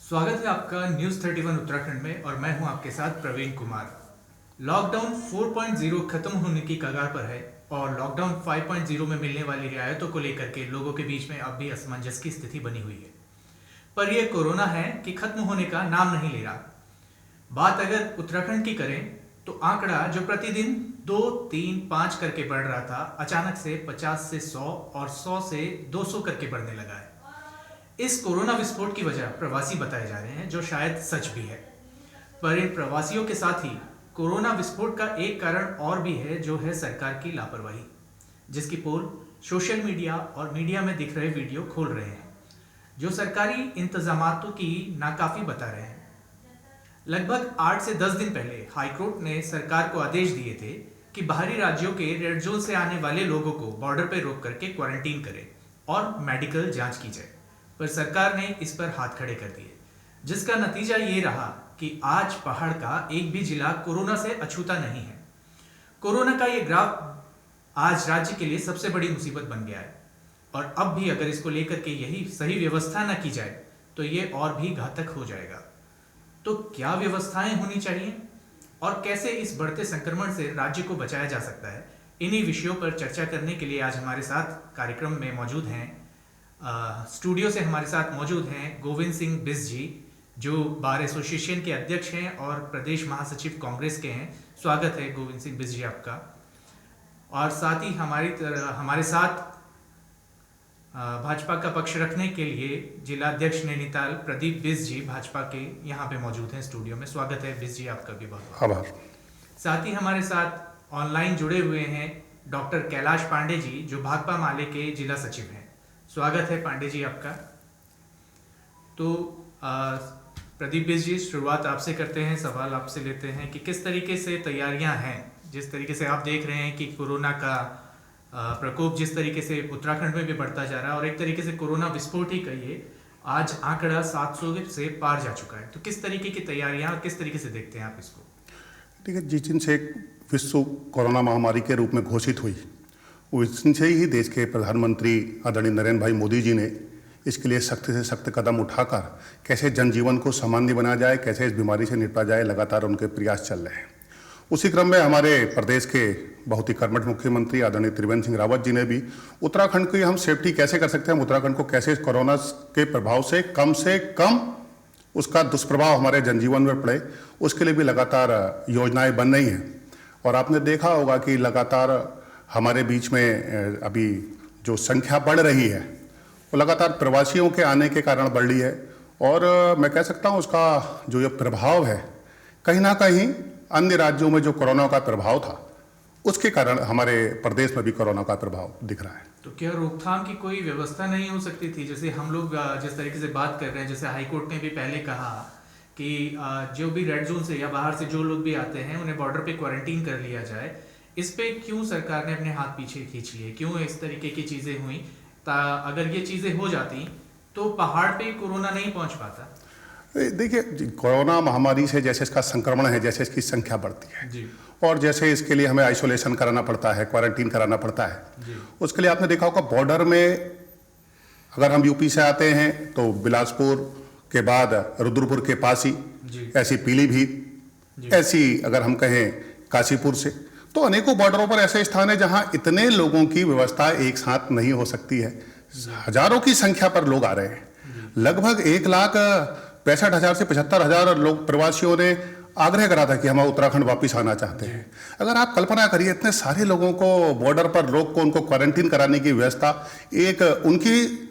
स्वागत है आपका न्यूज़ 31 उत्तराखंड में और मैं हूं आपके साथ प्रवीण कुमार। लॉकडाउन 4.0 खत्म होने की कगार पर है और लॉकडाउन 5.0 में मिलने वाली रियायतों को लेकर के लोगों के बीच में अब भी असमंजस की स्थिति बनी हुई है। पर यह कोरोना है कि खत्म होने का नाम नहीं ले रहा। बात अगर उत्तराखंड की करें तो आंकड़ा जो प्रतिदिन 2, 3, 5 करके बढ़ रहा था, अचानक से 50 से 100 और 100 से 200 करके बढ़ने लगा है। इस कोरोना विस्फोट की वजह प्रवासी बताए जा रहे हैं, जो शायद सच भी है। पर इन प्रवासियों के साथ ही कोरोना विस्फोट का एक कारण और भी है, जो है सरकार की लापरवाही, जिसकी पोल सोशल मीडिया और मीडिया में दिख रहे वीडियो खोल रहे हैं, जो सरकारी इंतजामातों की नाकाफी बता रहे हैं। लगभग 8 से 10 दिन पहले हाईकोर्ट ने सरकार को आदेश दिए थे कि बाहरी राज्यों के रेड जोन से आने वाले लोगों को बॉर्डर पर रोक करके क्वारंटीन करें और मेडिकल जांच की जाए, पर सरकार ने इस पर हाथ खड़े कर दिए, जिसका नतीजा ये रहा कि आज पहाड़ का एक भी जिला कोरोना से अछूता नहीं है। कोरोना का ये ग्राफ आज राज्य के लिए सबसे बड़ी मुसीबत बन गया है और अब भी अगर इसको लेकर के यही सही व्यवस्था न की जाए तो ये और भी घातक हो जाएगा। तो क्या व्यवस्थाएं होनी चाहिए और कैसे इस बढ़ते संक्रमण से राज्य को बचाया जा सकता है, इन्हीं विषयों पर चर्चा करने के लिए आज हमारे साथ कार्यक्रम में मौजूद हैं, स्टूडियो से हमारे साथ मौजूद हैं गोविंद सिंह बिस जी, जो बार एसोसिएशन के अध्यक्ष हैं और प्रदेश महासचिव कांग्रेस के हैं। स्वागत है गोविंद सिंह बिस जी आपका। और साथ ही हमारे साथ भाजपा का पक्ष रखने के लिए जिला अध्यक्ष नैनीताल प्रदीप बिस जी भाजपा के यहाँ पे मौजूद हैं स्टूडियो में। स्वागत है बिस जी आपका भी बहुत आभार। साथ ही हमारे साथ ऑनलाइन जुड़े हुए हैं डॉक्टर कैलाश पांडे जी, जो भाकपा माले के जिला सचिव हैं। स्वागत है पांडे जी आपका। तो प्रदीप बिस जी, शुरुआत आपसे करते हैं, सवाल आपसे लेते हैं कि किस तरीके से तैयारियां हैं, जिस तरीके से आप देख रहे हैं कि कोरोना का प्रकोप जिस तरीके से उत्तराखंड में भी बढ़ता जा रहा है और एक तरीके से कोरोना विस्फोट ही कहिए, आज आंकड़ा 700 से पार जा चुका है। तो किस तरीके की तैयारियां और किस तरीके से देखते हैं आप इसको? ठीक है, जिस दिन से विश्व कोरोना महामारी के रूप में घोषित हुई, उस दिन से ही देश के प्रधानमंत्री आदरणीय नरेंद्र भाई मोदी जी ने इसके लिए सख्त से सख्त कदम उठाकर कैसे जनजीवन को सामान्य बनाया जाए, कैसे इस बीमारी से निपटा जाए, लगातार उनके प्रयास चल रहे हैं। उसी क्रम में हमारे प्रदेश के बहुत ही कर्मठ मुख्यमंत्री आदरणीय त्रिवेंद्र सिंह रावत जी ने भी उत्तराखंड की हम सेफ्टी कैसे कर सकते हैं, उत्तराखंड को कैसे कोरोना के प्रभाव से कम उसका दुष्प्रभाव हमारे जनजीवन में पड़े, उसके लिए भी लगातार योजनाएं बन रही हैं। और आपने देखा होगा कि लगातार हमारे बीच में अभी जो संख्या बढ़ रही है वो लगातार प्रवासियों के आने के कारण बढ़ रही है और मैं कह सकता हूँ उसका जो ये प्रभाव है, कहीं ना कहीं अन्य राज्यों में जो कोरोना का प्रभाव था उसके कारण हमारे प्रदेश में भी कोरोना का प्रभाव दिख रहा है। तो क्या रोकथाम की कोई व्यवस्था नहीं हो सकती थी? जैसे हम लोग जिस तरीके से बात कर रहे हैं, जैसे हाईकोर्ट ने भी पहले कहा कि जो भी रेड जोन से या बाहर से जो लोग भी आते हैं उन्हें बॉर्डर पे क्वारंटीन कर लिया जाए। इस पे क्यों सरकार ने अपने हाथ पीछे खींच लिए? क्यों इस तरीके की चीजें हुई? अगर ये चीजें हो जाती तो पहाड़ पे कोरोना नहीं पहुंच पाता। देखिए, कोरोना महामारी से जैसे इसका संक्रमण है, जैसे इसकी संख्या बढ़ती है जी, और जैसे इसके लिए हमें आइसोलेशन कराना पड़ता है, क्वारंटीन कराना पड़ता है जी, उसके लिए आपने देखा होगा बॉर्डर में अगर हम यूपी से आते हैं तो बिलासपुर के बाद रुद्रपुर के पास ही, ऐसी पीलीभीत, ऐसी अगर हम कहें काशीपुर से, तो अनेकों बॉर्डरों पर ऐसे स्थान है जहां इतने लोगों की व्यवस्था एक साथ नहीं हो सकती है। हजारों की संख्या पर लोग आ रहे हैं। लगभग 1,65,000 से 75,000 लोग प्रवासियों ने आग्रह करा था कि हम उत्तराखंड वापस आना चाहते हैं। अगर आप कल्पना करिए, इतने सारे लोगों को बॉर्डर पर रोक को उनको क्वारंटीन कराने की व्यवस्था, एक उनकी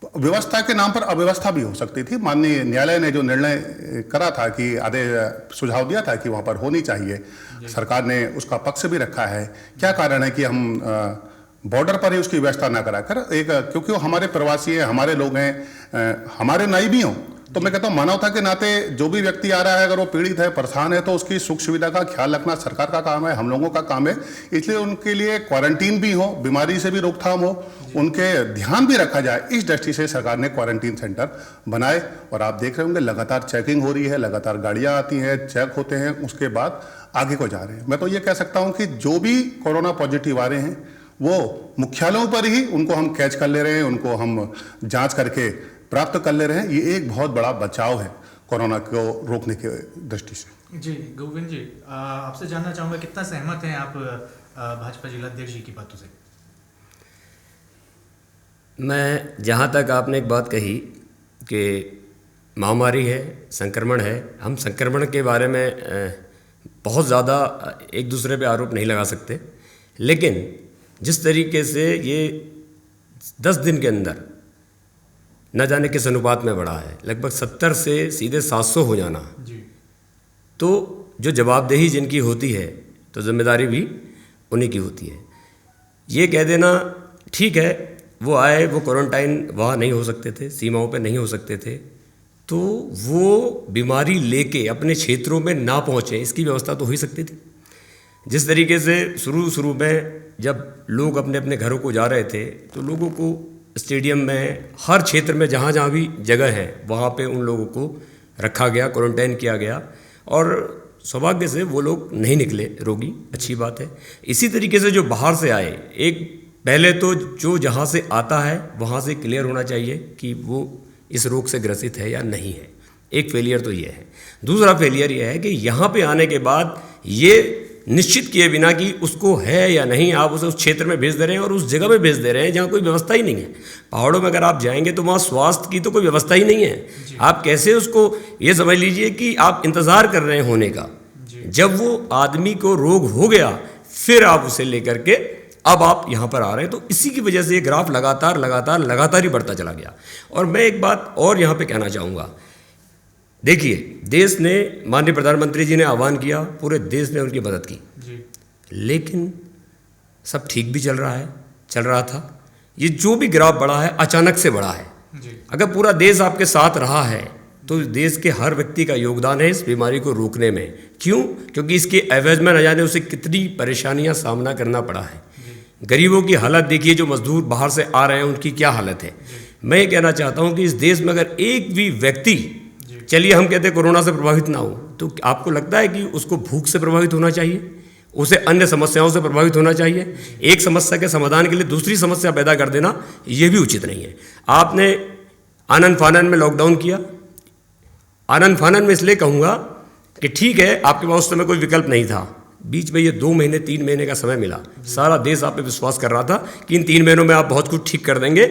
व्यवस्था के नाम पर अव्यवस्था भी हो सकती थी। माननीय न्यायालय ने जो निर्णय करा था कि सुझाव दिया था कि वहाँ पर होनी चाहिए, सरकार ने उसका पक्ष भी रखा है। क्या कारण है कि हम बॉर्डर पर ही उसकी व्यवस्था ना करा कर, क्योंकि वो हमारे प्रवासी हैं, हमारे लोग हैं, हमारे नई भी हों, तो मैं कहता हूँ मानवता के नाते जो भी व्यक्ति आ रहा है, अगर वो पीड़ित है, परेशान है, तो उसकी सुख सुविधा का ख्याल रखना सरकार का काम है, हम लोगों का काम है। इसलिए उनके लिए क्वारंटीन भी हो, बीमारी से भी रोकथाम हो, उनके ध्यान भी रखा जाए, इस दृष्टि से सरकार ने क्वारंटीन सेंटर बनाए। और आप देख रहे होंगे लगातार चेकिंग हो रही है, लगातार गाड़ियाँ आती हैं, चेक होते हैं, उसके बाद आगे को जा रहे हैं। मैं तो ये कह सकता हूँ कि जो भी कोरोना पॉजिटिव आ रहे हैं वो मुख्यालयों पर ही उनको हम कैच कर ले रहे हैं, उनको हम जांच करके प्राप्त कर ले रहे हैं। ये एक बहुत बड़ा बचाव है। कोरोना को रोकने की दृष्टि से। जी गोविंद जी, आपसे जानना चाहूँगा कितना सहमत हैं आप भाजपा जिलाध्यक्ष जी की बातों से? मैं जहाँ तक आपने एक बात कही कि महामारी है, संक्रमण है, हम संक्रमण के बारे में बहुत ज़्यादा एक दूसरे पे आरोप नहीं लगा सकते, लेकिन जिस तरीके से ये 10 दिन के अंदर न जाने किस अनुपात में बढ़ा है, लगभग 70 से सीधे 700 हो जाना जी, तो जो जवाबदेही जिनकी होती है तो जिम्मेदारी भी उन्हीं की होती है। ये कह देना ठीक है, वो आए, वो क्वारंटाइन वहाँ नहीं हो सकते थे, सीमाओं पे नहीं हो सकते थे, तो वो बीमारी लेके अपने क्षेत्रों में ना पहुँचे, इसकी व्यवस्था तो हो ही सकती थी। जिस तरीके से शुरू में जब लोग अपने अपने घरों को जा रहे थे तो लोगों को स्टेडियम में, हर क्षेत्र में जहाँ जहाँ भी जगह है वहाँ पे उन लोगों को रखा गया, क्वारंटाइन किया गया, और सौभाग्य से वो लोग नहीं निकले रोगी, अच्छी बात है। इसी तरीके से जो बाहर से आए, एक पहले तो जो जहाँ से आता है वहाँ से क्लियर होना चाहिए कि वो इस रोग से ग्रसित है या नहीं है, एक फेलियर तो ये है। दूसरा फेलियर ये है कि यहाँ पे आने के बाद ये निश्चित किए बिना कि उसको है या नहीं, आप उसे उस क्षेत्र में भेज दे रहे हैं और उस जगह में भेज दे रहे हैं जहाँ कोई व्यवस्था ही नहीं है। पहाड़ों में अगर आप जाएंगे तो वहाँ स्वास्थ्य की तो कोई व्यवस्था ही नहीं है। आप कैसे उसको, ये समझ लीजिए कि आप इंतज़ार कर रहे हैं होने का, जब वो आदमी को रोग हो गया फिर आप उसे लेकर के अब आप यहाँ पर आ रहे हैं। तो इसी की वजह से ये ग्राफ लगातार ही बढ़ता चला गया। और मैं एक बात और यहाँ पे कहना चाहूँगा, देखिए देश ने, माननीय प्रधानमंत्री जी ने आह्वान किया, पूरे देश ने उनकी मदद की जी, लेकिन सब ठीक भी चल रहा था। ये जो भी ग्राफ बढ़ा है अचानक से बढ़ा है जी। अगर पूरा देश आपके साथ रहा है तो देश के हर व्यक्ति का योगदान है इस बीमारी को रोकने में। क्यों? क्योंकि इसके एवज में न जाने उसे कितनी परेशानियां सामना करना पड़ा है। गरीबों की हालत देखिए, जो मजदूर बाहर से आ रहे हैं उनकी क्या हालत है। मैं ये कहना चाहता हूं कि इस देश में अगर एक भी व्यक्ति, चलिए हम कहते हैं कोरोना से प्रभावित ना हो, तो आपको लगता है कि उसको भूख से प्रभावित होना चाहिए, उसे अन्य समस्याओं से प्रभावित होना चाहिए? एक समस्या के समाधान के लिए दूसरी समस्या पैदा कर देना ये भी उचित नहीं है। आपने आनन फानन में लॉकडाउन किया, आनन फानन में इसलिए कहूँगा कि ठीक है आपके पास उस समय कोई विकल्प नहीं था, बीच में ये 2 महीने 3 महीने का समय मिला, सारा देश आप पे विश्वास कर रहा था कि इन 3 महीनों में आप बहुत कुछ ठीक कर देंगे।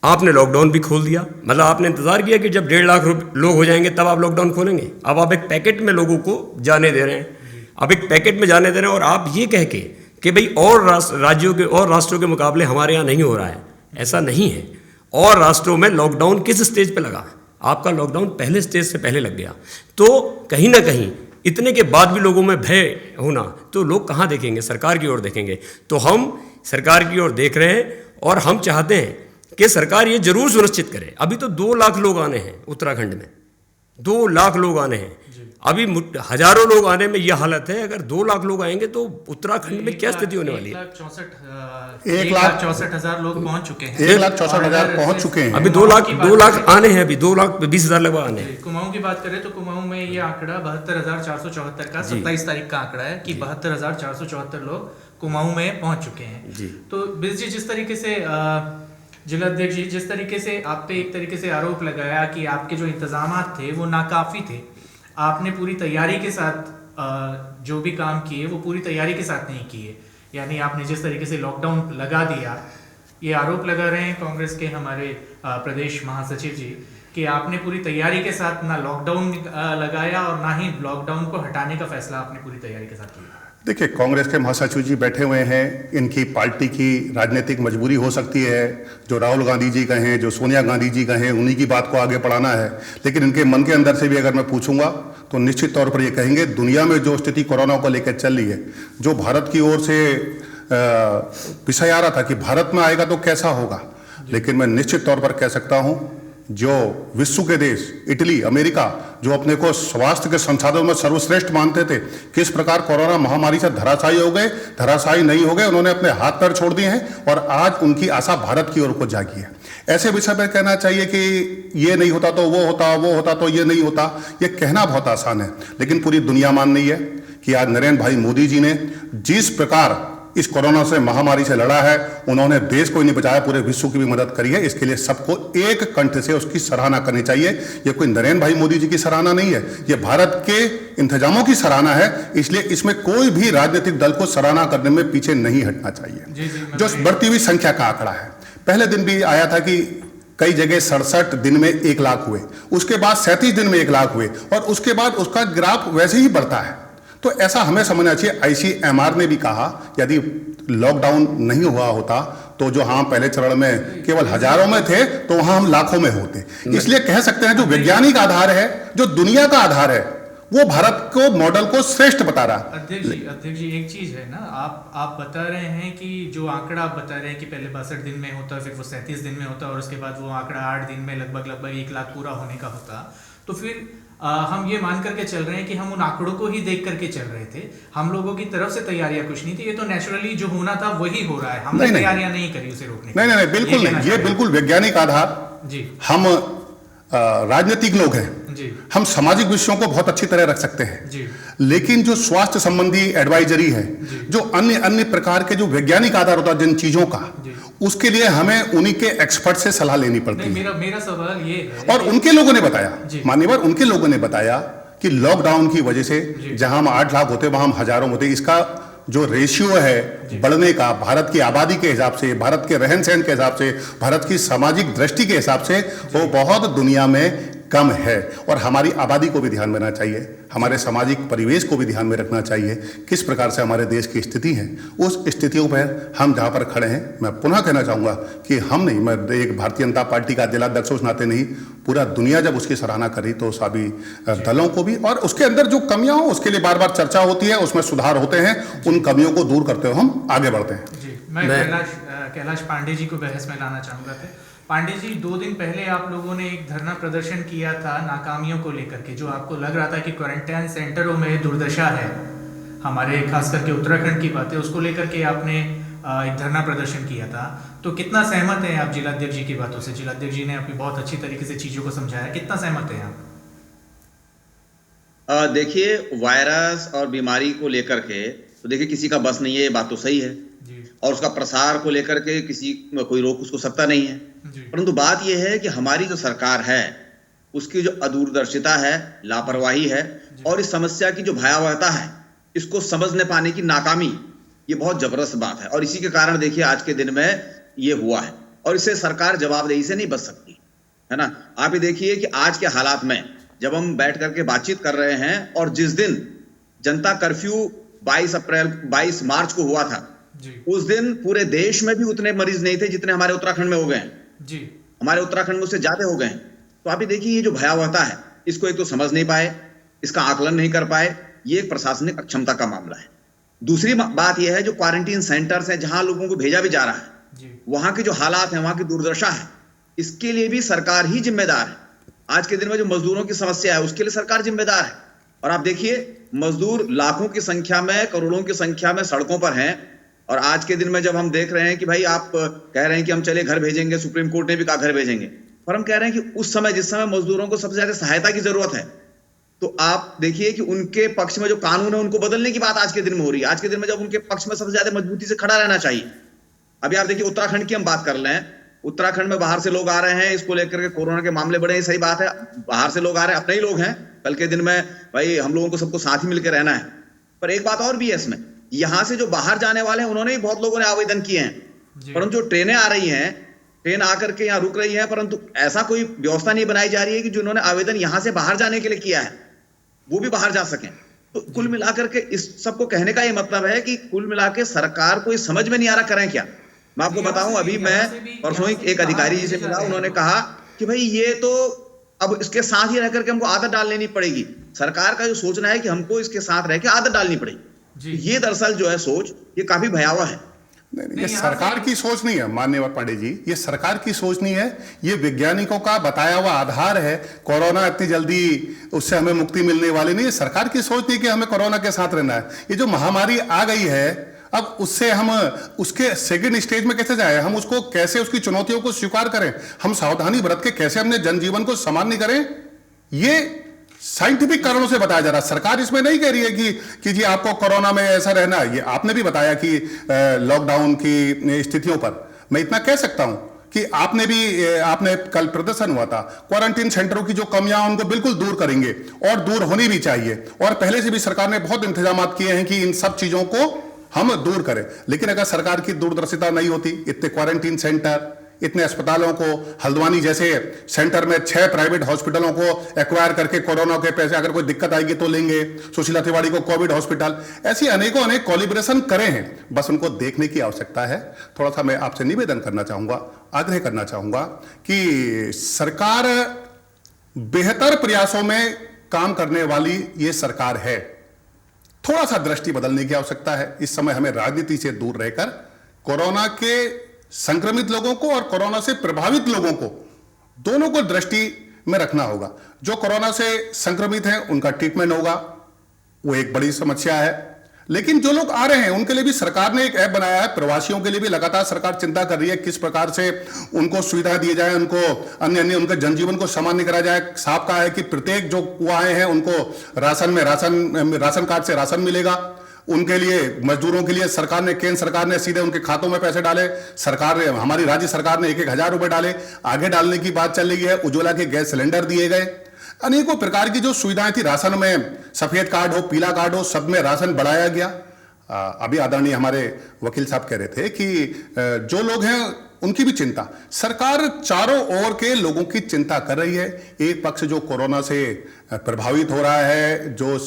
आपने लॉकडाउन भी खोल दिया, मतलब आपने इंतजार किया कि जब 1.5 लाख लोग हो जाएंगे तब आप लॉकडाउन खोलेंगे। अब आप एक पैकेट में लोगों को जाने दे रहे हैं, अब एक पैकेट में जाने दे रहे हैं, और आप ये कह के कि भाई और राज्यों के और राष्ट्रों के मुकाबले हमारे यहाँ नहीं हो रहा है, ऐसा नहीं है। और राष्ट्रों में लॉकडाउन किस स्टेज पे लगा? आपका लॉकडाउन पहले स्टेज से पहले लग गया। तो कहीं ना कहीं इतने के बाद भी लोगों में भय होना, तो लोग कहाँ देखेंगे? सरकार की ओर देखेंगे। तो हम सरकार की ओर देख रहे हैं और हम चाहते हैं कि सरकार ये जरूर सुनिश्चित करे। अभी तो 2 लाख लोग आने हैं उत्तराखंड में, 2 लाख लोग आने हैं, अभी हजारों लोग आने में यह हालत है। अगर 2 लाख लोग आएंगे तो उत्तराखंड में क्या स्थिति होने वाली है? 1,64,000 लोग पहुंच चुके हैं, 1,64,000 पहुंच चुके हैं। अभी 2 लाख आने हैं, अभी 2,20,000 लगभग आने हैं। कुमाऊं की बात करें तो कुमाऊं में ये आंकड़ा 72,474 का 27 तारीख का आंकड़ा है कि 72,474 लोग कुमाऊं में पहुंच चुके हैं। तो बिज जी, जिस तरीके से जिलाध्यक्ष जी, जिस तरीके से आप पे एक तरीके से आरोप लगाया कि आपके जो इंतजाम थे वो नाकाफी थे, आपने पूरी तैयारी के साथ जो भी काम किए वो पूरी तैयारी के साथ नहीं किए, यानी आपने जिस तरीके से लॉकडाउन लगा दिया, ये आरोप लगा रहे हैं कांग्रेस के हमारे प्रदेश महासचिव जी कि आपने पूरी तैयारी के साथ ना लॉकडाउन लगाया और ना ही लॉकडाउन को हटाने का फैसला आपने पूरी तैयारी के साथ किया। देखिए, कांग्रेस के महासचिव जी बैठे हुए हैं, इनकी पार्टी की राजनीतिक मजबूरी हो सकती है, जो राहुल गांधी जी कहें, जो सोनिया गांधी जी कहें, उन्हीं की बात को आगे बढ़ाना है। लेकिन इनके मन के अंदर से भी अगर मैं पूछूंगा तो निश्चित तौर पर ये कहेंगे, दुनिया में जो स्थिति कोरोना को लेकर चल रही है, जो भारत की ओर से विषय आ रहा था कि भारत में आएगा तो कैसा होगा, लेकिन मैं निश्चित तौर पर कह सकता हूं, जो विश्व के देश इटली, अमेरिका, जो अपने को स्वास्थ्य के संसाधनों में सर्वश्रेष्ठ मानते थे, किस प्रकार कोरोना महामारी से धराशायी हो गए, धराशायी नहीं हो गए, उन्होंने अपने हाथ पैर छोड़ दिए हैं और आज उनकी आशा भारत की ओर को जागी है। ऐसे विषय पर कहना चाहिए कि ये नहीं होता तो वो होता, वो होता तो ये नहीं होता, ये कहना बहुत आसान है, लेकिन पूरी दुनिया मान रही है कि आज नरेंद्र भाई मोदी जी ने जिस प्रकार इस कोरोना से महामारी से लड़ा है, उन्होंने देश को ही नहीं बचाया, पूरे विश्व की भी मदद करी है। इसके लिए सबको एक कंठ से उसकी सराहना करनी चाहिए। ये कोई नरेंद्र भाई मोदी जी की सराहना नहीं है, ये भारत के इंतजामों की सराहना है। इसलिए इसमें कोई भी राजनीतिक दल को सराहना करने में पीछे नहीं हटना चाहिए। जो बढ़ती हुई संख्या का आंकड़ा है, पहले दिन भी आया था कि कई जगह 67 दिन में 1 लाख हुए, उसके बाद 37 दिन में 1 लाख हुए, और उसके बाद उसका ग्राफ वैसे ही बढ़ता है। तो ऐसा हमें समझना चाहिए। ICMR ने भी कहा यदि लॉकडाउन नहीं हुआ होता तो जो हम पहले चरण में केवल हजारों में थे, तो वहां हम लाखों में होते। इसलिए कह सकते हैं जो वैज्ञानिक आधार है, जो दुनिया का आधार है, वो भारत को मॉडल को श्रेष्ठ बता रहा है। अध्यक्ष जी एक चीज है ना, आप बता रहे हैं कि जो आंकड़ा आप बता रहे हैं कि पहले 62 दिन में होता, फिर वो 37 दिन में होता, और उसके बाद वो आंकड़ा 8 दिन में लगभग 1 लाख पूरा होने का होता, तो फिर हम ये मान करके चल रहे हैं कि हम उन आंकड़ों को ही देख करके चल रहे थे। हम लोगों की तरफ से तैयारियां कुछ नहीं थी, ये तो नेचुरली जो होना था वही हो रहा है। हमने तैयारियां नहीं करी उसे रोकने की। नहीं, बिल्कुल नहीं, ये बिल्कुल वैज्ञानिक आधार। जी, हम राजनीतिक लोग हैं जी, हम सामाजिक विषयों को बहुत अच्छी तरह रख सकते हैं जी, लेकिन जो स्वास्थ्य संबंधी एडवाइजरी है, जो अन्य प्रकार के जो वैज्ञानिक आधार होता है जिन चीजों का, उसके लिए हमें उन्हीं के एक्सपर्ट से सलाह लेनी पड़ती है। मेरा सवाल ये है, और उनके लोगों ने बताया, मान्यवर उनके लोगों ने बताया कि लॉकडाउन की वजह से जहां हम 8 लाख होते वहां हम हजारों होते। इसका जो रेशियो है बढ़ने का, भारत की आबादी के हिसाब से, भारत के रहन सहन के हिसाब से, भारत की सामाजिक दृष्टि के हिसाब से, वो बहुत दुनिया में कम है। और हमारी आबादी को भी ध्यान में रखना चाहिए, हमारे सामाजिक परिवेश को भी ध्यान में रखना चाहिए, किस प्रकार से हमारे देश की स्थिति है। उस स्थितियों पर हम जहाँ पर खड़े हैं, मैं पुनः कहना चाहूँगा कि हम नहीं, मैं एक भारतीय जनता पार्टी का जिलाध्यक्ष उस नाते नहीं, पूरा दुनिया जब उसकी सराहना करी तो सभी दलों को भी, और उसके अंदर जो कमियां हो उसके लिए बार बार चर्चा होती है, उसमें सुधार होते हैं, उन कमियों को दूर करते हुए हम आगे बढ़ते हैं। जी, मैं कैलाश पांडे जी को बहस में लाना चाहूँगा। पांडे जी, 2 दिन पहले आप लोगों ने एक धरना प्रदर्शन किया था नाकामियों को लेकर के, जो आपको लग रहा था कि क्वारंटाइन सेंटरों में दुर्दशा है, हमारे खास करके उत्तराखंड की बात है, उसको लेकर के आपने एक धरना प्रदर्शन किया था। तो कितना सहमत हैं आप जिलाध्यक्ष जी की बातों से? जिलाध्यक्ष जी ने आपकी बहुत अच्छी तरीके से चीजों को समझाया, कितना सहमत हैं आप? देखिए, वायरस और बीमारी को लेकर के तो देखिए किसी का बस नहीं है, ये बात तो सही है, और उसका प्रसार को लेकर के किसी कोई रोक उसको सकता नहीं है। परंतु बात यह है कि हमारी जो सरकार है उसकी जो अदूरदर्शिता है, लापरवाही है, और इस समस्या की जो भयावहता है, इसको समझने पाने की नाकामी, ये बहुत जबरदस्त बात है। और इसी के कारण देखिए आज के दिन में ये हुआ है, और इससे सरकार जवाबदेही से नहीं बच सकती है ना। आप ये देखिए कि आज के हालात में जब हम बैठ करके बातचीत कर रहे हैं, और जिस दिन जनता कर्फ्यू 22 मार्च को हुआ था, उस दिन पूरे देश में भी उतने मरीज नहीं थे जितने हमारे उत्तराखंड में हो गए हैं। हमारे उत्तराखंड में उससे ज्यादा हो गए हैं। तो आप ये देखिए ये जो भयावहता है, इसको एक तो समझ नहीं पाए, इसका आकलन नहीं कर पाए, ये एक प्रशासनिक अक्षमता का मामला है। दूसरी बात यह है जो क्वारंटीन सेंटर्स हैं जहां लोगों को भेजा भी जा रहा है, वहां के जो हालात हैं, वहां की दुर्दशा है, इसके लिए भी सरकार ही जिम्मेदार है। आज के दिन में जो मजदूरों की समस्या है उसके लिए सरकार जिम्मेदार है। और आप देखिए मजदूर लाखों की संख्या में, करोड़ों की संख्या में सड़कों पर हैं। और आज के दिन में जब हम देख रहे हैं कि भाई आप कह रहे हैं कि हम चले घर भेजेंगे, सुप्रीम कोर्ट ने भी कहा घर भेजेंगे, पर हम कह रहे हैं कि उस समय जिस समय मजदूरों को सबसे ज्यादा सहायता की जरूरत है, तो आप देखिए कि उनके पक्ष में जो कानून है उनको बदलने की बात आज के दिन में हो रही है। आज के दिन में जब उनके पक्ष में सबसे ज्यादा मजबूती से खड़ा रहना चाहिए। अभी आप देखिए उत्तराखंड की हम बात कर रहे हैं, उत्तराखंड में बाहर से लोग आ रहे हैं, इसको लेकर के कोरोना के मामले बढ़े, सही बात है, बाहर से लोग आ रहे हैं, अपने ही लोग हैं। कल के दिन में भाई हम लोगों को सबको साथ ही मिलकर रहना है। पर एक बात और भी है इसमें, यहां से जो बाहर जाने वाले हैं उन्होंने भी बहुत लोगों ने आवेदन किए हैं, परंतु जो ट्रेनें आ रही हैं, ट्रेन आकर के यहाँ रुक रही है, परंतु ऐसा कोई व्यवस्था नहीं बनाई जा रही है कि जिन्होंने आवेदन यहां से बाहर जाने के लिए किया है वो भी बाहर जा सकें। तो कुल मिलाकर के इस सबको कहने का ये मतलब है कि कुल मिलाकर सरकार को समझ में नहीं आ रहा करें क्या। मैं आपको बताऊं, अभी मैं परसों एक अधिकारी जी से मिला, उन्होंने कहा कि भाई ये तो अब इसके साथ ही रह करके हमको आदत डाल लेनी पड़ेगी। सरकार का जो सोचना है कि हमको इसके साथ रह के आदत डालनी पड़ेगी, ये दरअसल जो है सोच ये काफी भयावह है। नहीं, ये सरकार की सोच नहीं है माननीय पांडे जी, ये सरकार की सोच नहीं है, ये वैज्ञानिकों का बताया हुआ आधार है। कोरोना इतनी जल्दी उससे हमें मुक्ति मिलने वाली नहीं है। सरकार की सोच नहीं कि हमें कोरोना के साथ रहना है। ये जो महामारी आ गई है, अब उससे हम उसके सेकंड स्टेज में कैसे जाए, हम उसको कैसे, उसकी चुनौतियों को स्वीकार करें, हम सावधानी बरत के कैसे अपने जनजीवन को सामान्य करें, ये साइंटिफिक कारणों से बताया जा रहा है। सरकार इसमें नहीं कह रही है कि जी आपको कोरोना में ऐसा रहना है। ये आपने भी बताया कि लॉकडाउन की स्थितियों पर मैं इतना कह सकता हूं कि आपने कल प्रदर्शन हुआ था, क्वारंटीन सेंटरों की जो कमियां उनको बिल्कुल दूर करेंगे और दूर होनी भी चाहिए, और पहले से भी सरकार ने बहुत इंतजाम किए हैं कि इन सब चीजों को हम दूर करें। लेकिन अगर सरकार की दूरदर्शिता नहीं होती, इतने क्वारंटीन सेंटर, इतने अस्पतालों को, हल्द्वानी जैसे सेंटर में 6 प्राइवेट हॉस्पिटलों को एक्वायर करके कोरोना के पैसे अगर कोई दिक्कत आएगी तो लेंगे, सुशीला तिवारी को कोविड हॉस्पिटल, ऐसी अनेकों अनेक कोलिब्रेशन करे हैं, बस उनको देखने की आवश्यकता है। थोड़ा सा मैं आपसे निवेदन करना चाहूंगा, आग्रह करना चाहूंगा कि सरकार बेहतर प्रयासों में काम करने वाली ये सरकार है, थोड़ा सा दृष्टि बदलने की आवश्यकता है। इस समय हमें राजनीति से दूर रहकर कोरोना के संक्रमित लोगों को और कोरोना से प्रभावित लोगों को, दोनों को दृष्टि में रखना होगा। जो कोरोना से संक्रमित हैं उनका ट्रीटमेंट होगा, वो एक बड़ी समस्या है। लेकिन जो लोग आ रहे हैं उनके लिए भी सरकार ने एक ऐप बनाया है, प्रवासियों के लिए भी लगातार सरकार चिंता कर रही है किस प्रकार से उनको सुविधा दी जाए, उनको अन्य उनके जनजीवन को सामान्य करा जाए। साफ कहा है कि प्रत्येक जो वो आए हैं उनको राशन कार्ड से राशन मिलेगा। उनके लिए, मजदूरों के लिए सरकार ने, केंद्र सरकार ने सीधे उनके खातों में पैसे डाले। सरकार ने, हमारी राज्य सरकार ने 1,000 रुपए डाले। आगे डालने की बात चल रही है। उज्ज्वला के गैस सिलेंडर दिए गए। अनेकों प्रकार की जो सुविधाएं थी, राशन में सफेद कार्ड हो, पीला कार्ड हो, सब में राशन बढ़ाया गया। अभी आदरणीय हमारे वकील साहब कह रहे थे कि जो लोग हैं उनकी भी चिंता, सरकार चारों ओर के लोगों की चिंता कर रही है। एक पक्ष जो कोरोना से प्रभावित हो रहा है, जो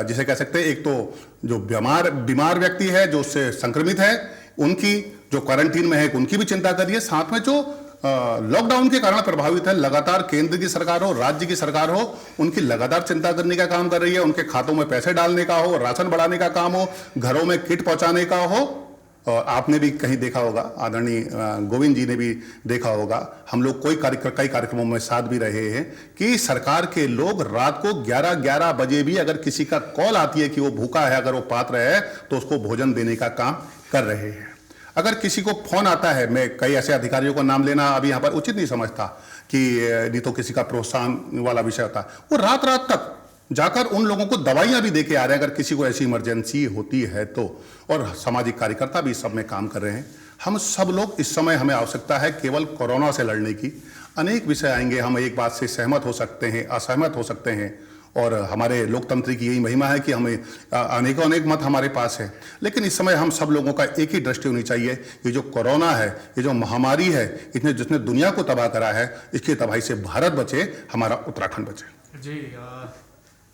जिसे कह सकते हैं, एक तो जो बीमार व्यक्ति है, जो उससे संक्रमित है, उनकी, जो क्वारंटीन में है, उनकी भी चिंता कर रही है। साथ में जो लॉकडाउन के कारण प्रभावित है, लगातार केंद्र की सरकार हो, राज्य की सरकार हो, उनकी लगातार चिंता करने का काम कर रही है। उनके खातों में पैसे डालने का हो, राशन बढ़ाने का काम हो, घरों में किट पहुंचाने का हो। और आपने भी कहीं देखा होगा, आदरणीय गोविंद जी ने भी देखा होगा, हम लोग कई कार्यक्रमों में साथ भी रहे हैं कि सरकार के लोग रात को 11 बजे भी अगर किसी का कॉल आती है कि वो भूखा है, अगर वो पात्र है, तो उसको भोजन देने का काम कर रहे हैं। अगर किसी को फोन आता है, मैं कई ऐसे अधिकारियों का नाम लेना अभी यहाँ पर उचित नहीं समझता कि नहीं तो किसी का प्रोत्साहन वाला विषय होता है, वो रात तक जाकर उन लोगों को दवाइयां भी देके आ रहे हैं अगर किसी को ऐसी इमरजेंसी होती है तो। और सामाजिक कार्यकर्ता भी सब में काम कर रहे हैं। हम सब लोग इस समय, हमें आवश्यकता है केवल कोरोना से लड़ने की। अनेक विषय आएंगे, हम एक बात से सहमत हो सकते हैं, असहमत हो सकते हैं, और हमारे लोकतंत्र की यही महिमा है कि हमें अनेक मत हमारे पास है। लेकिन इस समय हम सब लोगों का एक ही दृष्टि होनी चाहिए, ये जो कोरोना है, ये जो महामारी है, जिसने दुनिया को तबाह करा है, इसकी तबाही से भारत बचे, हमारा उत्तराखंड बचे। जी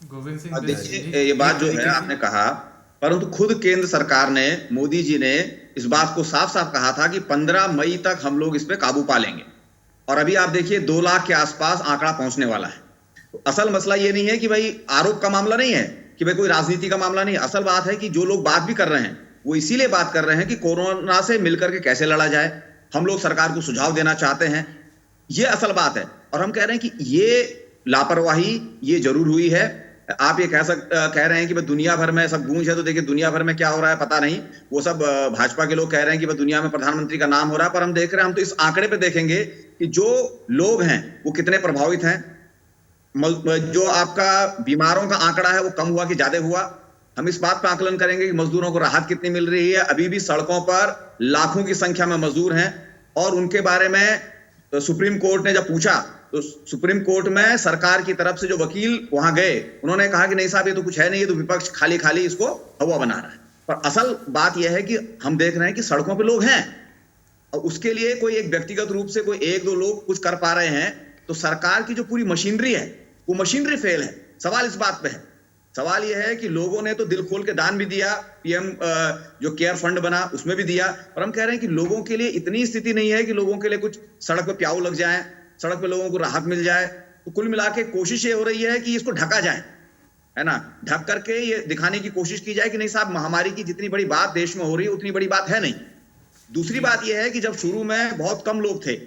गोविंद सिंह, देखिए ये बात जो है आपने कहा, परंतु खुद केंद्र सरकार ने, मोदी जी ने इस बात को साफ साफ कहा था कि 15 मई तक हम लोग इस पे काबू पा लेंगे। और अभी आप देखिए 2 लाख के आसपास आंकड़ा पहुंचने वाला है। तो असल मसला ये नहीं है कि भाई आरोप का मामला नहीं है, कि भाई कोई राजनीति का मामला नहीं है। असल बात है कि जो लोग बात भी कर रहे हैं वो इसीलिए बात कर रहे हैं कि कोरोना से मिलकर के कैसे लड़ा जाए। हम लोग सरकार को सुझाव देना चाहते हैं, ये असल बात है। और हम कह रहे हैं कि ये लापरवाही ये जरूर हुई है। आप ये कह रहे हैं कि भाई दुनिया भर में सब गूंज है, तो देखिए दुनिया भर में क्या हो रहा है पता नहीं। वो सब भाजपा के लोग कह रहे हैं कि भाई दुनिया में प्रधानमंत्री का नाम हो रहा है, पर हम देख रहे हैं, हम तो इस आंकड़े पे देखेंगे कि जो लोग हैं वो कितने प्रभावित हैं। जो आपका बीमारों का आंकड़ा है वो कम हुआ कि ज्यादा हुआ। हम इस बात पर आकलन करेंगे कि मजदूरों को राहत कितनी मिल रही है। अभी भी सड़कों पर लाखों की संख्या में मजदूर हैं, और उनके बारे में तो सुप्रीम कोर्ट ने जब पूछा तो सुप्रीम कोर्ट में सरकार की तरफ से जो वकील वहां गए, उन्होंने कहा कि नहीं साहब ये तो कुछ है नहीं, ये तो विपक्ष खाली इसको हवा बना रहा है। पर असल बात यह है कि हम देख रहे हैं कि सड़कों पे लोग हैं, और उसके लिए कोई एक व्यक्तिगत रूप से कोई 1-2 लोग कुछ कर पा रहे हैं, तो सरकार की जो पूरी मशीनरी है वो मशीनरी फेल है। सवाल इस बात पे है। सवाल यह है कि लोगों ने तो दिल खोल के दान भी दिया, पीएम जो केयर फंड बना उसमें भी दिया, और हम कह रहे हैं कि लोगों के लिए इतनी स्थिति नहीं है कि लोगों के लिए कुछ सड़क पे प्याऊ लग जाए, सड़क पे लोगों को राहत मिल जाए। तो कुल मिला के कोशिश ये हो रही है कि इसको ढका जाए, है ना, ढक करके ये दिखाने की कोशिश की जाए कि नहीं साहब महामारी की जितनी बड़ी बात देश में हो रही है उतनी बड़ी बात है नहीं। दूसरी बात यह है कि जब शुरू में बहुत कम लोग थे,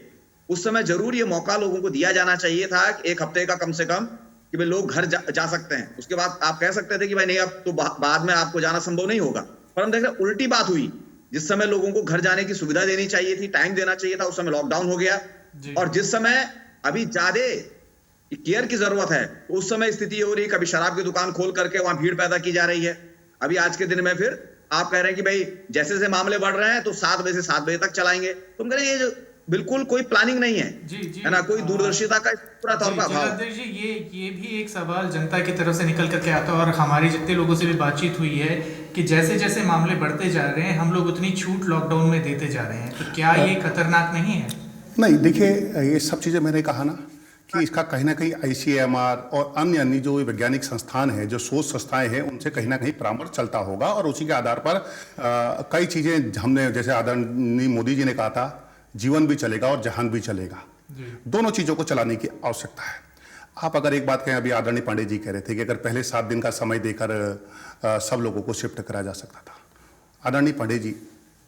उस समय जरूर ये मौका लोगों को दिया जाना चाहिए था, 1 हफ्ते का कम से कम, कि भाई लोग घर जा सकते हैं। उसके बाद आप कह सकते थे कि भाई नहीं अब तो बाद में आपको जाना संभव नहीं होगा। पर हम देख रहे हैं उल्टी बात हुई। जिस समय लोगों को घर जाने की सुविधा देनी चाहिए थी, टाइम देना चाहिए था, उस समय लॉकडाउन हो गया। और जिस समय अभी ज्यादा केयर की जरूरत है। उस समय स्थिति हो रही, कभी शराब की दुकान खोल करके वहां भीड़ पैदा की जा रही है। अभी आज के दिन में फिर आप कह रहे हैं कि भाई जैसे जैसे मामले बढ़ रहे हैं तो 7 बजे से 7 बजे तक चलाएंगे। तुम कह रहे हैं ये जो बिल्कुल कोई प्लानिंग नहीं है, है ना, कोई दूरदर्शिता का पूरा तौर पर अभाव। जी, ये भी एक सवाल जनता की तरफ से निकल करके आता है और हमारी जितने लोगों से भी बातचीत हुई है कि जैसे जैसे मामले बढ़ते जा रहे हैं हम लोग उतनी छूट लॉकडाउन में देते जा रहे हैं, तो क्या ये खतरनाक नहीं है? नहीं, देखिए ये सब चीज़ें मैंने कहा ना कि इसका कहीं ना कहीं ICMR और अन्य अन्य जो वैज्ञानिक संस्थान हैं, जो शोध संस्थाएं हैं, उनसे कहीं ना कहीं परामर्श चलता होगा और उसी के आधार पर कई चीज़ें हमने, जैसे आदरणीय मोदी जी ने कहा था, जीवन भी चलेगा और जहान भी चलेगा, दोनों चीज़ों को चलाने की आवश्यकता है। आप अगर एक बात कहें, अभी आदरणीय पांडे जी कह रहे थे कि अगर पहले 7 दिन का समय देकर सब लोगों को शिफ्ट करा जा सकता था। आदरणीय पांडे जी,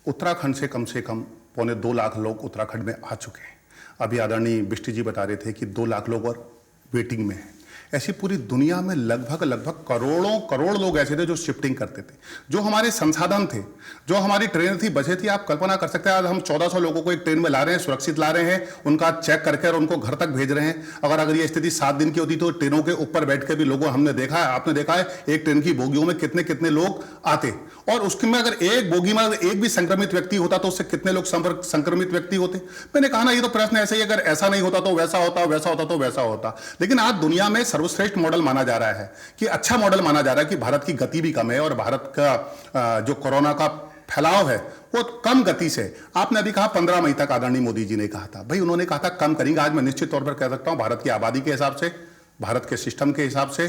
उत्तराखंड से कम 2.25 लाख लोग उत्तराखंड में आ चुके हैं। अभी आदरणीय बिष्ट जी बता रहे थे कि 2 लाख लोग और वेटिंग में हैं। ऐसी पूरी दुनिया में लगभग करोड़ लोग ऐसे थे जो शिफ्टिंग करते थे। जो हमारे संसाधन थे, जो हमारी ट्रेन थी, बसें थी, आप कल्पना कर सकते हैं आज हम 1400 लोगों को एक ट्रेन में ला रहे हैं, सुरक्षित ला रहे हैं, उनका चेक करके और उनको घर तक भेज रहे हैं। अगर ये स्थिति 7 दिन की होती तो ट्रेनों के ऊपर बैठ के भी लोगों, हमने देखा है, आपने देखा है, एक ट्रेन की बोगियों में कितने लोग आते, और उसमें अगर एक बोगी में अगर एक भी संक्रमित व्यक्ति होता तो उससे कितने लोग संक्रमित व्यक्ति होते। मैंने कहा ना, ये तो प्रश्न ऐसे ही, अगर ऐसा नहीं होता तो वैसा होता, वैसा होता तो वैसा होता। लेकिन आज दुनिया में सर्वश्रेष्ठ मॉडल माना जा रहा है, कि अच्छा मॉडल माना जा रहा है कि भारत की गति भी कम है और भारत का जो कोरोना का फैलाव है वो कम गति से। आपने अभी कहा 15 मई तक आदरणीय मोदी जी ने कहा था, भाई उन्होंने कहा था कम करेंगे। आज मैं निश्चित तौर पर कह सकता हूं, भारत की आबादी के हिसाब से, भारत के सिस्टम के हिसाब से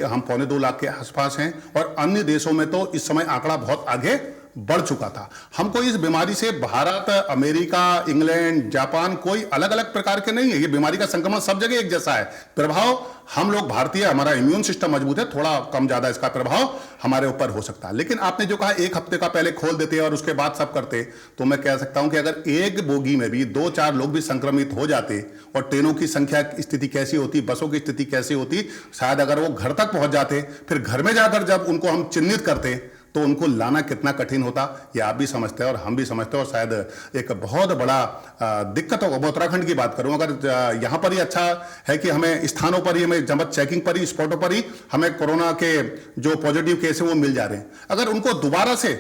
हम 2.25 लाख के आसपास हैं, और अन्य देशों में तो इस समय आंकड़ा बहुत आगे बढ़ चुका था। हमको इस बीमारी से भारत, अमेरिका, इंग्लैंड, जापान कोई अलग अलग प्रकार के नहीं है। ये बीमारी का संक्रमण सब जगह एक जैसा है। प्रभाव हम लोग भारतीय, हमारा इम्यून सिस्टम मजबूत है, थोड़ा कम ज्यादा इसका प्रभाव हमारे ऊपर हो सकता है। लेकिन आपने जो कहा 1 हफ्ते का पहले खोल देते और उसके बाद सब करते, तो मैं कह सकता हूं कि अगर एक बोगी में भी 2-4 लोग भी संक्रमित हो जाते, और ट्रेनों की संख्या स्थिति कैसी होती, बसों की स्थिति कैसी होती, शायद अगर वो घर तक पहुंच जाते, फिर घर में जाकर जब उनको हम चिन्हित करते तो उनको लाना कितना कठिन होता, ये आप भी समझते हैं और हम भी समझते हैं। और शायद एक बहुत बड़ा दिक्कत होगा। मैं उत्तराखंड की बात करूं, अगर यहाँ पर ही अच्छा है कि हमें स्थानों पर ही, हमें जब चेकिंग पर ही, स्पॉटों पर ही हमें कोरोना के जो पॉजिटिव केस है वो मिल जा रहे हैं। अगर उनको दोबारा से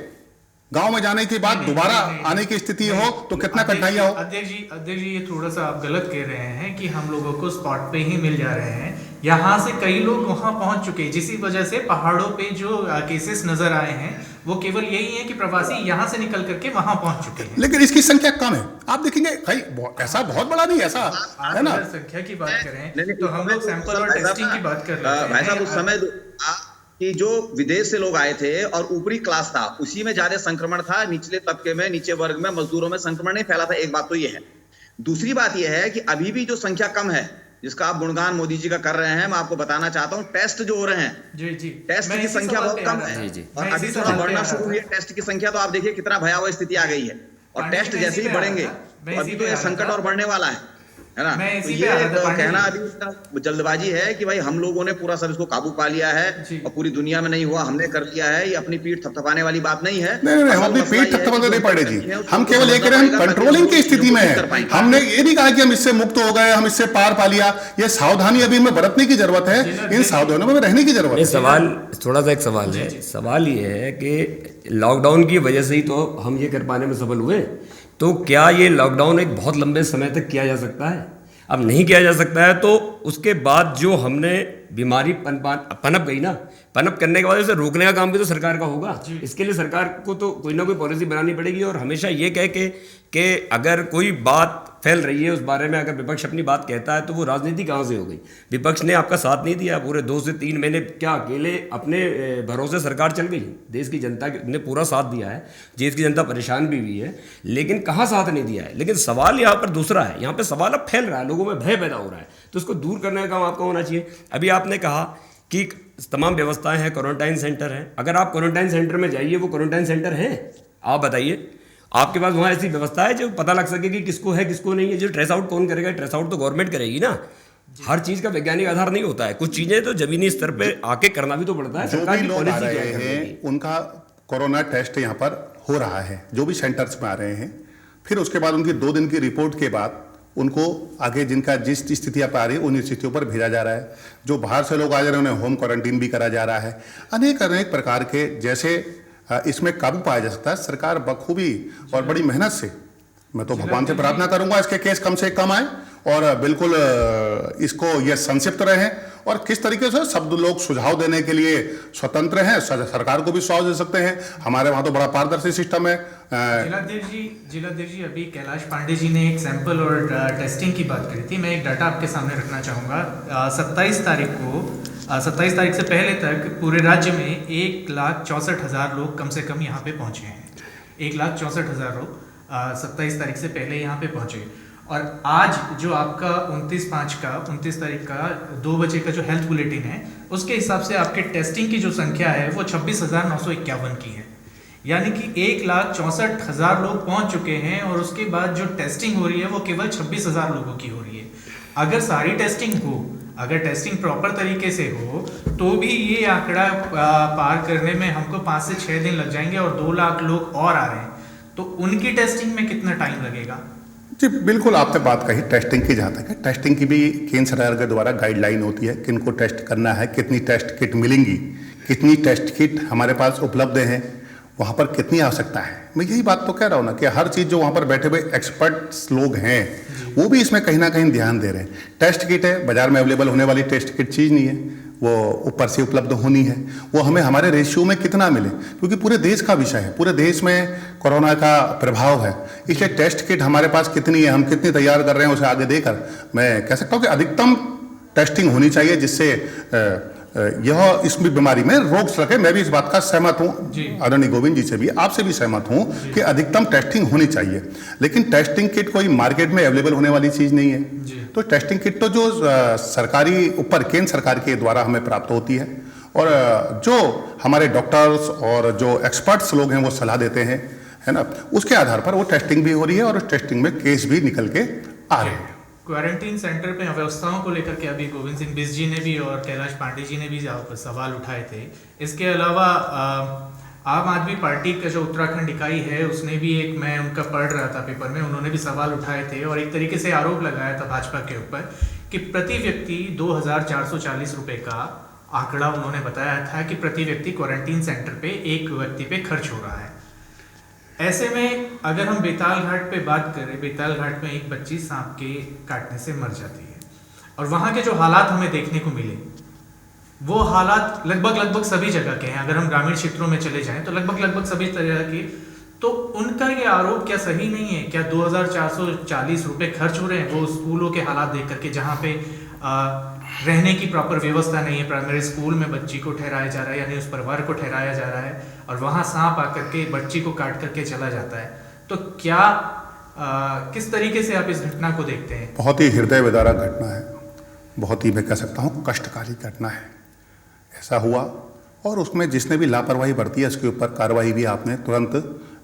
गांव में जाने के बाद दोबारा आने की स्थिति हो तो कितना कठिनाइयां हो। अध्यक्ष जी, ये थोड़ा सा आप गलत कह रहे हैं कि हम लोगों को स्पॉट पे ही मिल जा रहे हैं। यहाँ से कई लोग वहां पहुंच चुके हैं, जिसी वजह से पहाड़ों पे जो केसेस नजर आए हैं वो केवल यही है कि प्रवासी यहाँ से निकल करके वहां पहुंच चुके हैं। लेकिन इसकी संख्या कम है, आप देखेंगे भाई, ऐसा बहुत बड़ा नहीं, ऐसा है ना। संख्या की बात करें तो हम लोग सैंपल और टेस्टिंग की बात कर रहे हैं। भाई साहब, उस समय कि जो विदेश से लोग आए थे और ऊपरी क्लास था, उसी में ज्यादा संक्रमण था। निचले तबके में, नीचे वर्ग में, मजदूरों में संक्रमण नहीं फैला था। एक बात तो ये है। दूसरी बात ये है कि अभी भी जो संख्या कम है, जिसका आप गुणगान मोदी जी का कर रहे हैं, मैं आपको बताना चाहता हूं, टेस्ट जो हो रहे हैं, जी, टेस्ट की संख्या बहुत कम है। और अभी थोड़ा बढ़ना शुरू हुई है टेस्ट की संख्या, तो आप देखिए कितना भयावह स्थिति आ गई है। और टेस्ट जैसे ही बढ़ेंगे तो अभी तो ये संकट और बढ़ने वाला है ना। तो ये कहना अभी जल्दबाजी है कि भाई हम लोगों ने पूरा सब इसको काबू पा लिया है और पूरी दुनिया में नहीं हुआ, हमने कर लिया है। ये अपनी पीठ थपथपाने वाली बात नहीं है। नहीं, हम अपनी पीठ थपथपाने नहीं पड़े जी। हम केवल ये कह रहे हैं, हम कंट्रोलिंग की स्थिति में है। हमने ये नहीं कहा कि हम इससे मुक्त हो गए, हम इससे पार पा लिया। ये सावधानी अभी हमें बरतने की जरूरत है, इन सावधानियों में रहने की जरूरत है। सवाल थोड़ा सा एक सवाल है। सवाल ये है कि लॉकडाउन की वजह से ही तो हम ये कर पाने में सफल हुए, तो क्या ये लॉकडाउन एक बहुत लंबे समय तक किया जा सकता है? अब नहीं किया जा सकता है तो उसके बाद जो हमने बीमारी पनप गई ना, पनप करने के बाद उसे रोकने का काम भी तो सरकार का होगा। इसके लिए सरकार को तो कोई ना कोई पॉलिसी बनानी पड़ेगी। और हमेशा ये कह के अगर कोई बात फैल रही है उस बारे में, अगर विपक्ष अपनी बात कहता है तो वो राजनीति कहाँ से हो गई? विपक्ष ने आपका साथ नहीं दिया पूरे 2 से 3 महीने। क्या अकेले अपने भरोसे सरकार चल गई? देश की जनता ने पूरा साथ दिया है, देश की जनता परेशान भी हुई है, लेकिन कहाँ साथ नहीं दिया है। लेकिन सवाल यहाँ पर दूसरा है। यहाँ पर सवाल अब फैल रहा है, लोगों में भय पैदा हो रहा है, तो उसको दूर करने का काम आपका होना चाहिए। अभी आपने कहा कि तमाम व्यवस्थाएं हैं, क्वारंटाइन सेंटर हैं। अगर आप क्वारंटाइन सेंटर में जाइए, वो क्वारंटाइन सेंटर हैं? आप बताइए, आपके पास वहाँ ऐसी व्यवस्था है जो पता लग सके कि किसको है किसको नहीं है? जो ट्रेस आउट कौन करेगा? ट्रेस आउट तो गवर्नमेंट करेगी ना। हर चीज का वैज्ञानिक आधार नहीं होता है, कुछ चीजें तो जमीनी स्तर पे आके करना भी तो पड़ता है। जो भी लोग आ रहे हैं उनका कोरोना टेस्ट यहाँ पर हो रहा है, जो भी सेंटर्स में आ रहे हैं। फिर उसके बाद उनकी 2 दिन की रिपोर्ट के बाद उनको आगे जिनका जिस स्थितियाँ पर आ रही है उन स्थितियों पर भेजा जा रहा है। जो बाहर से लोग आ जा रहे हैं उन्हें होम क्वारंटीन भी करा जा रहा है। अनेक अनेक प्रकार के जैसे इसमें काबू पाया जा सकता है। सरकार बखूबी और बड़ी मेहनत से, मैं तो भगवान से प्रार्थना करूंगा इसके केस कम से कम आए और बिल्कुल इसको ये संक्षिप्त रहे। और किस तरीके से सब लोग सुझाव देने के लिए स्वतंत्र हैं, सरकार को भी सुझाव दे सकते हैं। हमारे वहाँ तो बड़ा पारदर्शी सिस्टम है। जिलाध्यक्ष जी अभी कैलाश पांडे जी ने एक सैंपल और टेस्टिंग की बात करी थी। मैं एक डाटा आपके सामने रखना चाहूँगा। 27 तारीख से पहले तक पूरे राज्य में 1,64,000 लोग कम से कम यहाँ पे पहुँचे हैं। 1,64,000 लोग 27 तारीख से पहले यहाँ पे पहुँचे। और आज जो आपका 29 तारीख का 2 बजे का जो हेल्थ बुलेटिन है, उसके हिसाब से आपके टेस्टिंग की जो संख्या है वो 26,951 की है। यानी कि 1,64,000 लोग पहुंच चुके हैं और उसके बाद जो टेस्टिंग हो रही है वो केवल 26,000 लोगों की हो रही है। अगर सारी टेस्टिंग हो, अगर टेस्टिंग प्रॉपर तरीके से हो, तो भी ये आंकड़ा पार करने में हमको 5 से 6 दिन लग जाएंगे और 2 लाख लोग और आ रहे हैं, तो उनकी टेस्टिंग में कितना टाइम लगेगा? जी बिल्कुल, आपने बात कही टेस्टिंग की। जहाँ तक है, टेस्टिंग की भी केंद्र सरकार के द्वारा गाइडलाइन होती है, किनको टेस्ट करना है, कितनी टेस्ट किट मिलेंगी, कितनी टेस्ट किट हमारे पास उपलब्ध हैं, वहाँ पर कितनी आवश्यकता है। मैं यही बात तो कह रहा हूँ ना कि हर चीज़ जो वहाँ पर बैठे हुए एक्सपर्ट्स लोग हैं वो भी इसमें कहीं ना कहीं ध्यान दे रहे हैं। टेस्ट किट है, बाजार में अवेलेबल होने वाली टेस्ट किट चीज़ नहीं है, वो ऊपर से उपलब्ध होनी है। वो हमें हमारे रेशियो में कितना मिले, क्योंकि पूरे देश का विषय है, पूरे देश में कोरोना का प्रभाव है, इसलिए टेस्ट किट हमारे पास कितनी है, हम कितनी तैयार कर रहे हैं, उसे आगे देकर मैं कह सकता हूँ कि अधिकतम टेस्टिंग होनी चाहिए, जिससे यह इस बीमारी में रोक सके। मैं भी इस बात का सहमत हूँ, आदरणीय गोविंद जी से भी, आपसे भी सहमत हूँ कि अधिकतम टेस्टिंग होनी चाहिए। लेकिन टेस्टिंग किट कोई मार्केट में अवेलेबल होने वाली चीज़ नहीं है। तो टेस्टिंग किट तो जो सरकारी ऊपर केंद्र सरकार के द्वारा हमें प्राप्त होती है, और जो हमारे डॉक्टर्स और जो एक्सपर्ट्स लोग हैं वो सलाह देते हैं, है ना, उसके आधार पर वो टेस्टिंग भी हो रही है और उस टेस्टिंग में केस भी निकल के आ रहे हैं। क्वारंटीन सेंटर पे व्यवस्थाओं को लेकर के अभी गोविंद सिंह बिष्ट जी ने भी और कैलाश पांडे जी ने भी सवाल उठाए थे। इसके अलावा आम आदमी पार्टी का जो उत्तराखंड इकाई है उसने भी एक, मैं उनका पढ़ रहा था पेपर में, उन्होंने भी सवाल उठाए थे और एक तरीके से आरोप लगाया था भाजपा के ऊपर कि प्रति व्यक्ति 2,440 रुपये का आंकड़ा उन्होंने बताया था कि प्रति व्यक्ति क्वारंटीन सेंटर पे एक व्यक्ति पे खर्च हो रहा है। ऐसे में अगर हम बेताल घाट पे बात करें, बेताल घाट में एक बच्ची सांप के काटने से मर जाती है और वहाँ के जो हालात हमें देखने को मिले वो हालात लगभग सभी जगह के हैं। अगर हम ग्रामीण क्षेत्रों में चले जाएं तो लगभग सभी तरह के, तो उनका ये आरोप क्या सही नहीं है? क्या 2,440 रुपये खर्च हो रहे हैं वो स्कूलों के हालात देख करके, जहाँ पे रहने की प्रॉपर व्यवस्था नहीं है, प्राइमरी स्कूल में बच्ची को ठहराया जा रहा है, यानी उस परिवार को ठहराया जा रहा है और वहाँ सांप आकर के बच्ची को काट करके चला जाता है। तो क्या किस तरीके से आप इस घटना को देखते हैं? बहुत ही हृदय विदारक घटना है, बहुत ही मैं कह सकता हूँ कष्टकारी घटना है। ऐसा हुआ और उसमें जिसने भी लापरवाही बरती है उसके ऊपर कार्रवाई भी आपने तुरंत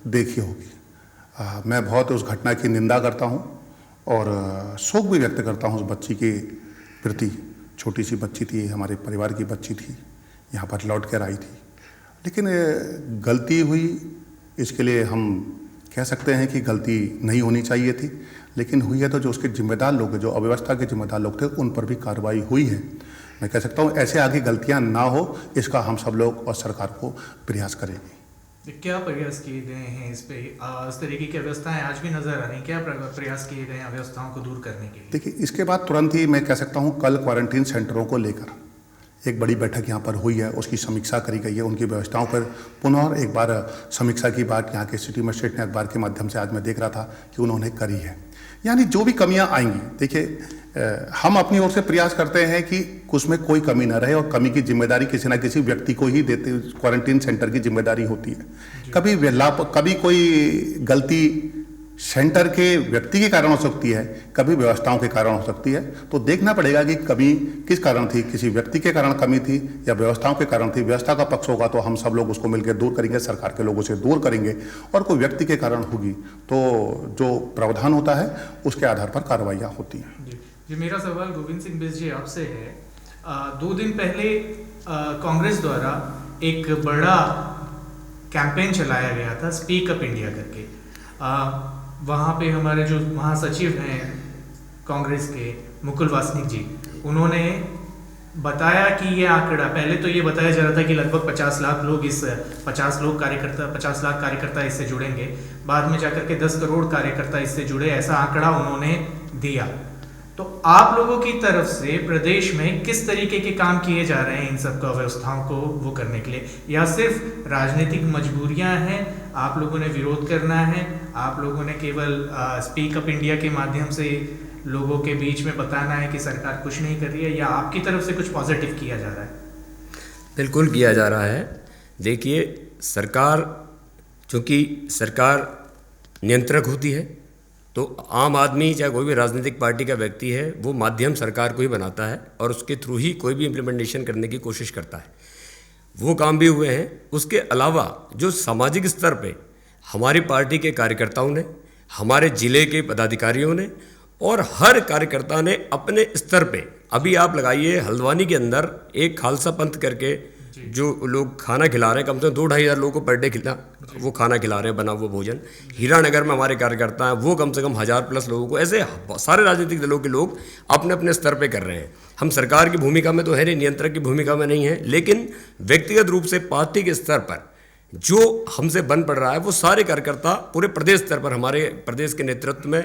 देखी होगी। मैं बहुत उस घटना की निंदा करता हूँ और शोक भी व्यक्त करता हूँ उस बच्ची के प्रति। छोटी सी बच्ची थी, हमारे परिवार की बच्ची थी, यहाँ पर लौट कर आई थी, लेकिन गलती हुई, इसके लिए हम कह सकते हैं कि गलती नहीं होनी चाहिए थी, लेकिन हुई है तो जो उसके जिम्मेदार लोग हैं, जो अव्यवस्था के जिम्मेदार लोग थे, उन पर भी कार्रवाई हुई है। मैं कह सकता हूँ ऐसे आगे गलतियाँ ना हो, इसका हम सब लोग और सरकार को प्रयास करेंगे। क्या प्रयास किए गए हैं इस पे? इस तरीके की अव्यवस्थाएं आज भी नजर आ रही हैं, क्या प्रयास किए गए हैं अव्यवस्थाओं को दूर करने के लिए? देखिए, इसके बाद तुरंत ही मैं कह सकता हूँ कल क्वारंटीन सेंटरों को लेकर एक बड़ी बैठक यहाँ पर हुई है, उसकी समीक्षा करी गई है, उनकी व्यवस्थाओं पर पुनः एक बार समीक्षा की बात यहाँ के सिटी मजिस्ट्रेट ने अखबार के माध्यम से आज मैं देख रहा था कि उन्होंने करी है। यानी जो भी कमियां आएंगी, देखिए हम अपनी ओर से प्रयास करते हैं कि उसमें कोई कमी ना रहे और कमी की जिम्मेदारी किसी ना किसी व्यक्ति को ही देते, क्वारंटीन सेंटर की जिम्मेदारी होती है। कभी कोई गलती सेंटर के व्यक्ति के कारण हो सकती है, कभी व्यवस्थाओं के कारण हो सकती है, तो देखना पड़ेगा कि कमी किस कारण थी, किसी व्यक्ति के कारण कमी थी या व्यवस्थाओं के कारण थी। व्यवस्था का पक्ष होगा तो हम सब लोग उसको मिलकर दूर करेंगे, सरकार के लोगों से दूर करेंगे, और कोई व्यक्ति के कारण होगी तो जो प्रावधान होता है उसके आधार पर कार्रवाइयाँ होती हैं। जी, मेरा सवाल गोविंद सिंह बिष्ट जी आपसे है। 2 दिन पहले कांग्रेस द्वारा एक बड़ा कैंपेन चलाया गया था, स्पीक अप इंडिया करके। वहाँ पे हमारे जो महासचिव हैं कांग्रेस के मुकुल वासनिक जी, उन्होंने बताया कि ये आंकड़ा, पहले तो ये बताया जा रहा था कि लगभग 50 लाख लोग 50 लाख कार्यकर्ता इससे जुड़ेंगे, बाद में जाकर के 10 करोड़ कार्यकर्ता इससे जुड़े, ऐसा आंकड़ा उन्होंने दिया। तो आप लोगों की तरफ से प्रदेश में किस तरीके के काम किए जा रहे हैं इन सब व्यवस्थाओं को वो करने के लिए, या सिर्फ राजनीतिक मजबूरियां हैं, आप लोगों ने विरोध करना है, आप लोगों ने केवल स्पीक अप इंडिया के माध्यम से लोगों के बीच में बताना है कि सरकार कुछ नहीं कर रही है, या आपकी तरफ से कुछ पॉजिटिव किया जा रहा है? बिल्कुल किया जा रहा है। देखिए, सरकार, चूँकि सरकार नियंत्रक होती है, तो आम आदमी चाहे कोई भी राजनीतिक पार्टी का व्यक्ति है, वो माध्यम सरकार को ही बनाता है और उसके थ्रू ही कोई भी इम्प्लीमेंटेशन करने की कोशिश करता है। वो काम भी हुए हैं। उसके अलावा जो सामाजिक स्तर पे हमारी पार्टी के कार्यकर्ताओं ने, हमारे ज़िले के पदाधिकारियों ने और हर कार्यकर्ता ने अपने स्तर पे, अभी आप लगाइए हल्द्वानी के अंदर एक खालसा पंथ करके जो लोग खाना खिला रहे हैं, कम से कम 2-2.5 हज़ार लोगों को पर डे वो खाना खिला रहे हैं, बना हुआ भोजन। हीरानगर में हमारे कार्यकर्ता हैं, वो कम से कम 1000+ लोगों को, ऐसे सारे राजनीतिक दलों के लोग अपने अपने स्तर पे कर रहे हैं। हम सरकार की भूमिका में तो है नहीं, नियंत्रक की भूमिका में नहीं है, लेकिन व्यक्तिगत रूप से पार्टी के स्तर पर जो हमसे बन पड़ रहा है, वो सारे कार्यकर्ता पूरे प्रदेश स्तर पर, हमारे प्रदेश के नेतृत्व में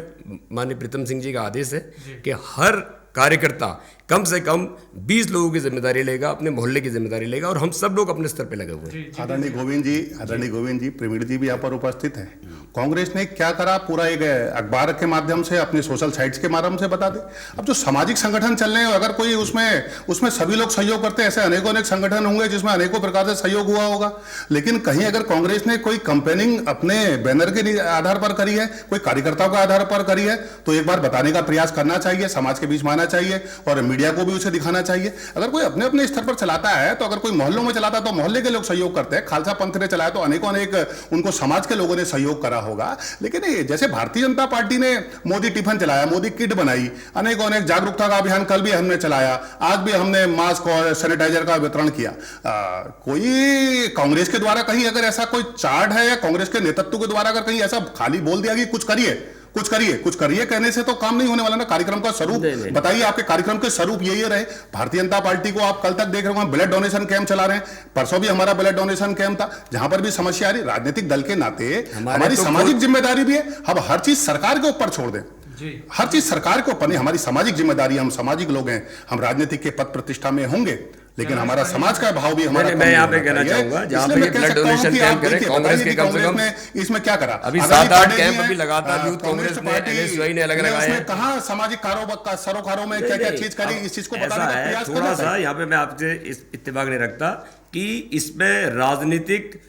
माननीय प्रीतम सिंह जी का आदेश है कि हर कार्यकर्ता कम से कम 20 लोगों की जिम्मेदारी लेगा, अपने मोहल्ले की जिम्मेदारी लेगा, और हम सब लोग अपने स्तर पे लगे हुए हैं। आदरणीय गोविंद जी, प्रवीण जी भी यहाँ पर उपस्थित हैं। कांग्रेस ने क्या करा, पूरा एक अखबार के माध्यम से, अपने सोशल साइट्स के माध्यम से बता दे। अब जो सामाजिक संगठन चल रहे हैं, अगर कोई उसमें सभी लोग सहयोग करते हैं, ऐसे अनेकों अनेक संगठन होंगे जिसमें अनेकों प्रकार से सहयोग हुआ होगा, लेकिन कहीं अगर कांग्रेस ने कोई कंपेनिंग अपने बैनर के आधार पर करी है, कोई कार्यकर्ताओं के आधार पर करी है, तो एक बार बताने का प्रयास करना चाहिए, समाज के बीच में आना चाहिए और मीडिया को भी उसे दिखाना चाहिए। अगर कोई अपने अपने स्तर पर चलाता है, तो अगर कोई मोहल्लों में चलाता है तो मोहल्ले के लोग सहयोग करते हैं, खालसा पंथ ने चलाया तो अनेकों अनेक उनको समाज के लोगों ने सहयोग करा होगा। लेकिन जैसे भारतीय जनता पार्टी ने मोदी टिफिन चलाया, मोदी किट बनाई, अनेकों अनेक जागरूकता का अभियान कल भी हमने चलाया, आज भी हमने मास्क और सैनिटाइजर का वितरण किया। कोई कांग्रेस के द्वारा कहीं अगर ऐसा कोई चार्ट है, या कांग्रेस के नेतृत्व के द्वारा अगर कहीं ऐसा खाली बोल दिया कि कुछ करिए कहने से तो काम नहीं होने वाला ना। कार्यक्रम का स्वरूप बताइए, आपके कार्यक्रम के स्वरूप यही रहे। भारतीय जनता पार्टी को आप कल तक देख रहे होंगे, ब्लड डोनेशन कैंप चला रहे हैं, परसों भी हमारा ब्लड डोनेशन कैंप था, जहां पर भी समस्या आ रही। राजनीतिक दल के नाते हमारी सामाजिक जिम्मेदारी भी है, हम हर चीज सरकार के ऊपर छोड़ दें, हर चीज सरकार के ऊपर नहीं, हमारी सामाजिक जिम्मेदारी, हम सामाजिक लोग हैं, हम राजनीतिक के पद प्रतिष्ठा में होंगे, लेकिन हमारा समाज का भाव भी हमारा। मैं यहाँ पे कहना चाहूंगा, जहाँ पे ये ब्लड डोनेशन कैंप करें, कांग्रेस के कम से कम इसमें क्या करा, अभी 7-8 कैंप अभी लगातार यूथ कांग्रेस ने, एनएसयूआई ने अलग लगाए हैं। कहाँ सामाजिक सरोकारों में क्या क्या चीज करी, इस चीज को बताने का प्रयास करना। थोड़ा सा यहाँ पे मैं आपसे इत्तेफाक नहीं रखता कि इसमें राजनीतिक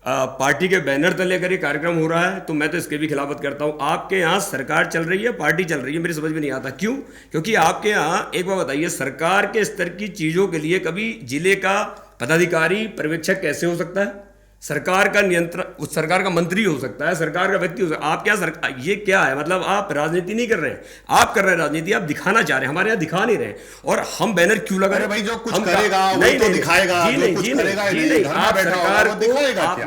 पार्टी के बैनर तले अगर ये कार्यक्रम हो रहा है, तो मैं तो इसके भी खिलाफत करता हूँ। आपके यहाँ सरकार चल रही है, पार्टी चल रही है, मेरी समझ में नहीं आता क्यों। क्योंकि आपके यहाँ, एक बार बताइए, सरकार के स्तर की चीज़ों के लिए कभी जिले का पदाधिकारी पर्यवेक्षक कैसे हो सकता है? सरकार का नियंत्रण, सरकार का मंत्री हो सकता है, सरकार का व्यक्ति हो सकता है। आप क्या सरकार, ये क्या है? मतलब आप राजनीति नहीं कर रहे हैं, आप कर रहे हैं राजनीति, आप दिखाना चाह रहे हैं, हमारे यहाँ दिखा नहीं रहे। और हम बैनर क्यों लगा रहे हैं? भाई जो कुछ करेगा नहीं तो दिखाएगा, जी नहीं, आप सरकार को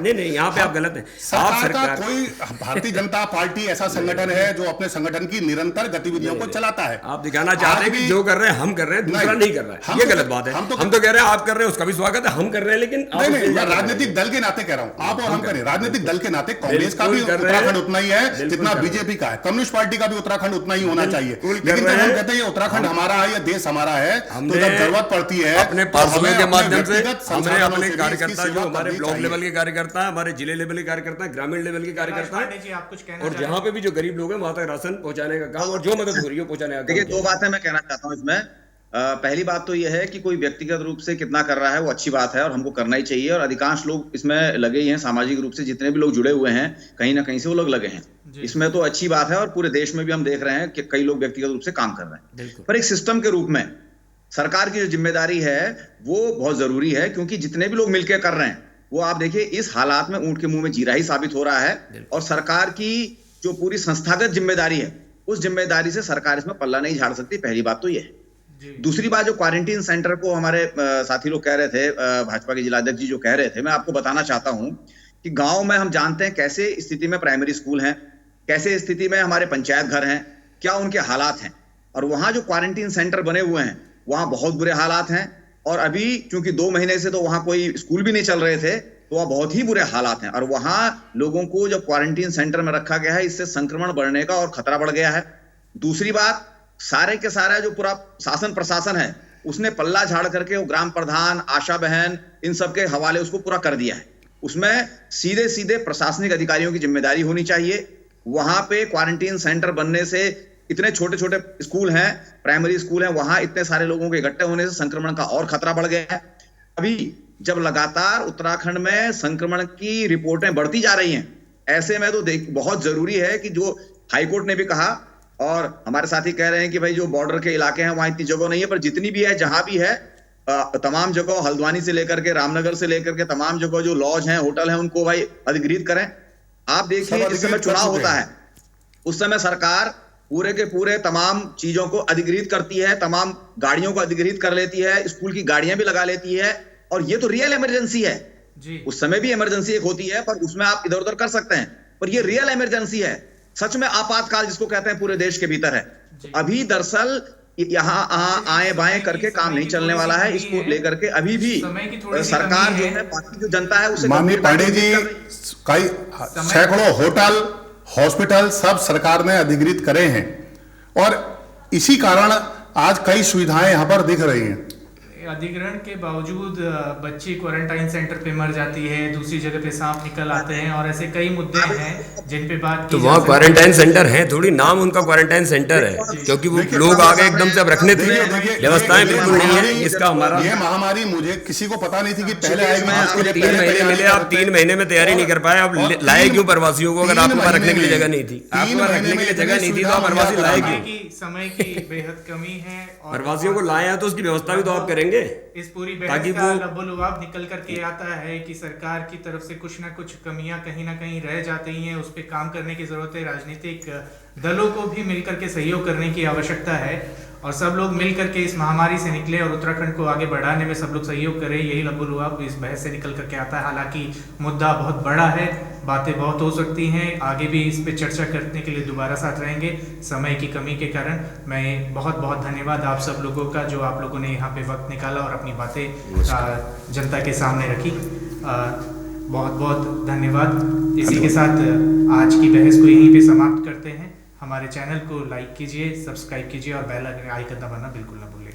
नहीं, यहाँ पे आप गलत हैं। आप सरकार, कोई भारतीय जनता पार्टी ऐसा संगठन है जो अपने संगठन की निरंतर गतिविधियों को चलाता है। आप दिखाना चाहते हैं कि जो कर रहे हैं हम कर रहे हैं, दूसरा नहीं कर रहा है, ये गलत बात है। हम तो कह रहे हैं आप कर रहे हैं, उसका भी स्वागत है, हम कर रहे हैं, लेकिन राजनीतिक दल के नाते कह रहा हूं, आप और हम करें, राजनीतिक दल के नाते कांग्रेस का भी उत्तराखंड उतना ही है जितना बीजेपी का है, कम्युनिस्ट पार्टी का भी उत्तराखंड उतना ही होना चाहिए। लेकिन जब हम कहते हैं ये उत्तराखंड हमारा है, ये देश हमारा है, तो जब जरूरत पड़ती है अपने पार्षदों के माध्यम से हमने अपने कार्यकर्ता, जो हमारे ब्लॉक लेवल के कार्यकर्ता है, हमारे जिले लेवल के कार्यकर्ता है, ग्रामीण लेवल के कार्यकर्ता है, और जहाँ पे भी जो गरीब लोग हैं वहां तक राशन पहुंचाने का काम और जो मदद हो रही है पहुंचाने का काम। देखिए, 2 बातें मैं कहना चाहता हूँ इसमें। पहली बात तो यह है कि कोई व्यक्तिगत रूप से कितना कर रहा है वो अच्छी बात है और हमको करना ही चाहिए, और अधिकांश लोग इसमें लगे ही हैं। सामाजिक रूप से जितने भी लोग जुड़े हुए हैं, कहीं ना कहीं से वो लोग लगे हैं, इसमें तो अच्छी बात है। और पूरे देश में भी हम देख रहे हैं कि कई लोग व्यक्तिगत रूप से काम कर रहे हैं, पर एक सिस्टम के रूप में सरकार की जो जिम्मेदारी है वो बहुत जरूरी है, क्योंकि जितने भी लोग मिलकर कर रहे हैं वो आप देखिए इस हालात में ऊंट के मुंह में जीरा ही साबित हो रहा है। और सरकार की जो पूरी संस्थागत जिम्मेदारी है, उस जिम्मेदारी से सरकार इसमें पल्ला नहीं झाड़ सकती। पहली बात तो यह है। दूसरी बात, जो क्वारंटीन सेंटर को हमारे साथी लोग कह रहे थे, भाजपा के जिलाध्यक्ष जी जो कह रहे थे, मैं आपको बताना चाहता हूं कि गांव में हम जानते हैं कैसे स्थिति में प्राइमरी स्कूल हैं, कैसे स्थिति में हमारे पंचायत घर हैं, क्या उनके हालात हैं। और वहां जो क्वारंटीन सेंटर बने हुए हैं वहां बहुत बुरे हालात हैं। और अभी क्योंकि 2 महीने से तो वहां कोई स्कूल भी नहीं चल रहे थे, तो वहां बहुत ही बुरे हालात हैं। और वहां लोगों को जब क्वारंटीन सेंटर में रखा गया है, इससे संक्रमण बढ़ने का और खतरा बढ़ गया है। दूसरी बात, सारे के सारा जो पूरा शासन प्रशासन है उसने पल्ला झाड़ करके वो ग्राम प्रधान, आशा बहन, इन सब के हवाले उसको पूरा कर दिया है। उसमें सीधे सीधे प्रशासनिक अधिकारियों की जिम्मेदारी होनी चाहिए। वहां पे क्वारंटीन सेंटर बनने से इतने छोटे छोटे स्कूल हैं, प्राइमरी स्कूल हैं, वहां इतने सारे लोगों के इकट्ठे होने से संक्रमण का और खतरा बढ़ गया है। अभी जब लगातार उत्तराखंड में संक्रमण की रिपोर्टें बढ़ती जा रही हैं, ऐसे में तो बहुत जरूरी है कि जो हाईकोर्ट ने भी कहा और हमारे साथी कह रहे हैं कि भाई जो बॉर्डर के इलाके हैं वहां इतनी जगह नहीं है, पर जितनी भी है, जहां भी है, तमाम जगह, हल्द्वानी से लेकर के रामनगर से लेकर के तमाम जगह जो लॉज हैं, होटल हैं, उनको भाई अधिग्रहित करें। आप देखिए जिस समय चुनाव होता है उस समय सरकार पूरे के पूरे तमाम चीजों को अधिग्रहित करती है, तमाम गाड़ियों को अधिग्रहित कर लेती है, स्कूल की गाड़ियां भी लगा लेती है। और ये तो रियल इमरजेंसी है जी। उस समय भी इमरजेंसी एक होती है, पर उसमें आप इधर उधर कर सकते हैं, पर ये रियल इमरजेंसी है, सच में आपातकाल जिसको कहते हैं पूरे देश के भीतर है। अभी दरअसल यहाँ आए बाएं करके काम नहीं चलने वाला है। इसको लेकर के अभी भी सरकार जो है, बाकी जो जनता है उसे, माननीय पांडे जी, कई सैकड़ों होटल, हॉस्पिटल सब सरकार ने अधिग्रहित करे हैं और इसी कारण आज कई सुविधाएं यहां पर दिख रही हैं। अधिग्रहण के बावजूद बच्ची क्वारंटाइन सेंटर पे मर जाती है, दूसरी जगह पे सांप निकल आते हैं और ऐसे कई मुद्दे हैं जिन पे बात की। तो वहाँ क्वारंटाइन सेंटर है, थोड़ी नाम उनका क्वारंटाइन सेंटर है, क्योंकि वो लोग आगे एकदम से अब रखने थे, व्यवस्थाएं बिल्कुल नहीं है। इसका हमारा ये महामारी मुझे किसी को पता नहीं थी कि पहले आएगी। 3 महीने मिले, आप 3 महीने में तैयारी नहीं कर पाए, आप लाए क्यों प्रवासियों को? अगर आपके पास रखने के लिए जगह नहीं थी, आपके पास रखने के लिए जगह नहीं थी, तो आप प्रवासी लाए क्यों? समय की बेहद कमी है और प्रवासियों को लाए हैं तो उसकी व्यवस्था भी तो आप करेंगे। इस पूरी बहस का लबोलुआब निकल करके आता है कि सरकार की तरफ से कुछ ना कुछ कमियां कहीं ना कहीं रह जाती हैं, उस पर काम करने की जरूरत है। राजनीतिक दलों को भी मिलकर के सहयोग करने की आवश्यकता है और सब लोग मिलकर के इस महामारी से निकले और उत्तराखंड को आगे बढ़ाने में सब लोग सहयोग करें, यही लबोलुआब इस बहस से निकल करके आता है। हालांकि मुद्दा बहुत बड़ा है, बातें बहुत हो सकती हैं, आगे भी इस पे चर्चा करने के लिए दोबारा साथ रहेंगे। समय की कमी के कारण मैं बहुत बहुत धन्यवाद आप सब लोगों का, जो आप लोगों ने यहाँ पे वक्त निकाला और अपनी बातें जनता के सामने रखी। बहुत बहुत धन्यवाद। इसी के साथ आज की बहस को यहीं पे समाप्त करते हैं। हमारे चैनल को लाइक कीजिए, सब्सक्राइब कीजिए और बेल आइकन दबाना बिल्कुल ना भूलें।